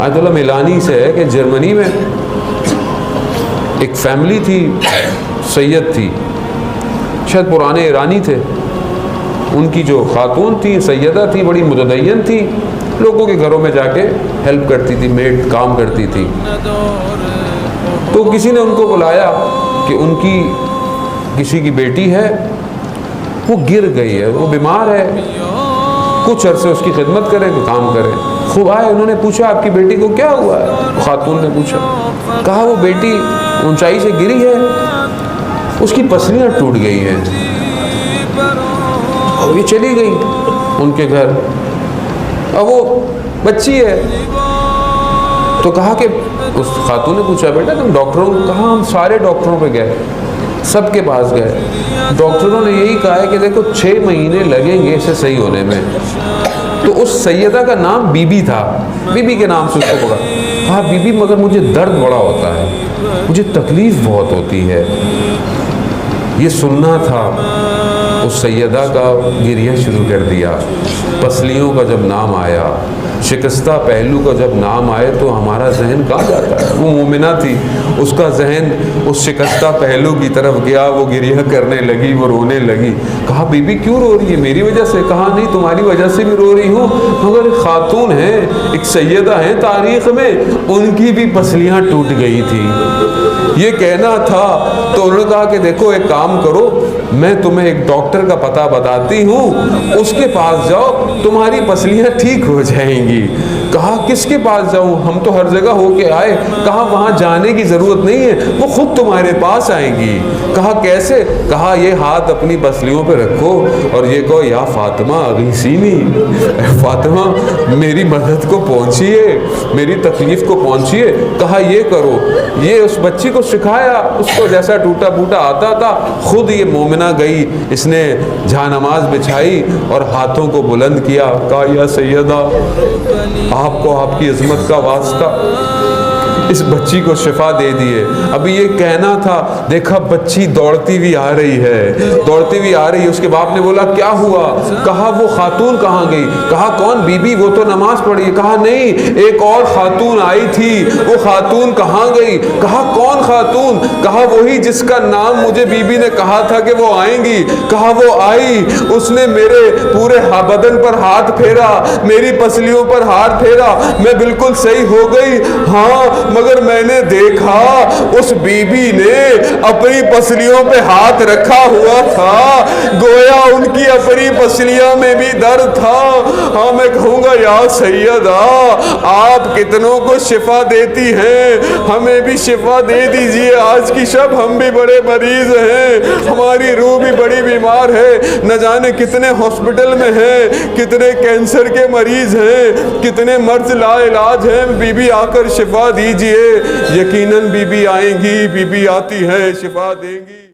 آیت اللہ میلانی سے ہے کہ جرمنی میں ایک فیملی تھی، سید تھی، شاید پرانے ایرانی تھے، ان کی جو خاتون تھی سیدہ تھی، بڑی متدین تھی، لوگوں کے گھروں میں جا کے ہیلپ کرتی تھی، میڈ کام کرتی تھی۔ تو کسی نے ان کو بلایا کہ ان کی کسی کی بیٹی ہے، وہ گر گئی ہے، وہ بیمار ہے، کچھ عرصے اس کی خدمت کریں، کوئی کام کریں۔ خوب آئے، انہوں نے پوچھا آپ کی بیٹی کو کیا ہوا ہے؟ خاتون نے پوچھا، کہا وہ بیٹی اونچائی سے گری ہے، اس کی پسلیاں ٹوٹ گئی ہیں، اور یہ چلی گئی ان کے گھر، اب وہ بچی ہے۔ تو کہا کہ اس خاتون نے پوچھا بیٹا تم ڈاکٹروں کو؟ کہا ہم سارے ڈاکٹروں پہ گئے، سب کے پاس گئے، ڈاکٹروں نے یہی کہا ہے کہ دیکھو 6 مہینے لگیں گے اسے صحیح ہونے میں۔ تو اس سیدہ کا نام بی بی تھا، بی بی کے نام سے اس کو پکڑا۔ کہا بی بی مگر مجھے درد بڑا ہوتا ہے، مجھے تکلیف بہت ہوتی ہے۔ یہ سننا تھا، اس سیدہ کا گریہ شروع کر دیا۔ پسلیوں کا جب نام آیا، شکستہ پہلو کا جب نام آئے تو ہمارا ذہن کہاں جاتا ہے؟ وہ مومنہ تھی، اس کا ذہن اس شکستہ پہلو کی طرف گیا، وہ گریہ کرنے لگی، وہ رونے لگی۔ کہا بی بی کیوں رو رہی ہے؟ میری وجہ سے؟ کہا نہیں تمہاری وجہ سے بھی رو رہی ہوں، مگر ایک خاتون ہیں، ایک سیدہ ہیں تاریخ میں، ان کی بھی پسلیاں ٹوٹ گئی تھی، یہ کہنا تھا۔ تو انہوں نے کہا کہ دیکھو ایک کام کرو، میں تمہیں ایک ڈاکٹر کا پتہ بتاتی ہوں، اس کے پاس جاؤ، تمہاری پسلیاں ٹھیک ہو جائیں گی۔ کہا کس کے پاس جاؤں؟ ہم تو ہر جگہ ہو کے آئے۔ کہا وہاں جانے کی ضرورت نہیں ہے، وہ خود تمہارے پاس آئیں گی۔ کہا کیسے؟ کہا یہ ہاتھ اپنی پسلیوں پہ رکھو اور یہ کہو یا فاطمہ اغیثینی، فاطمہ میری مدد کو پہنچیے، میری تکلیف کو پہنچیے۔ کہا یہ کرو۔ یہ اس بچی کو سکھایا، اس کو جیسا ٹوٹا پوٹا آتا تھا، خود یہ مومنہ گئی، اس نے جہاں نماز بچھائی اور ہاتھوں کو بلند کیا، کہا یا سیدہ آپ کو آپ کی عظمت کا واسطہ، اس بچی کو شفا دے دیے۔ ابھی یہ کہنا تھا، دیکھا بچی دوڑتی بھی آ رہی ہے، دوڑتی بھی آ رہی ہے۔ اس کے باپ نے بولا کیا ہوا؟ کہا وہ خاتون کہاں گئی؟ کہا کون؟ بی بی، وہ تو نماز پڑھی۔ کہا نہیں، ایک اور خاتون آئی تھی، وہ خاتون کہاں گئی؟ کہا کون خاتون؟ کہا وہی جس کا نام مجھے بی بی نے کہا تھا کہ وہ آئیں گی۔ کہا وہ آئی، اس نے میرے پورے بدن پر ہاتھ پھیرا، میری پسلیوں پر ہاتھ پھیرا، میں بالکل صحیح ہو گئی۔ ہاں مگر میں نے دیکھا اس بی بی نے اپنی پسلیوں پہ ہاتھ رکھا ہوا تھا، گویا ان کی اپنی پسلیوں میں بھی درد تھا۔ ہاں میں کہوں گا یا سیدہ آپ کتنوں کو شفا دیتی ہیں، ہمیں بھی شفا دے دیجئے۔ آج کی شب ہم بھی بڑے مریض ہیں، ہماری روح بھی بڑی بیمار ہے، نہ جانے کتنے ہاسپٹل میں ہیں، کتنے کینسر کے مریض ہیں، کتنے مرض لا علاج ہیں۔ بی بی آ کر شفا دیجئے۔ یقیناً بی بی آئیں گی، بی بی آتی ہے، شفا دیں گی۔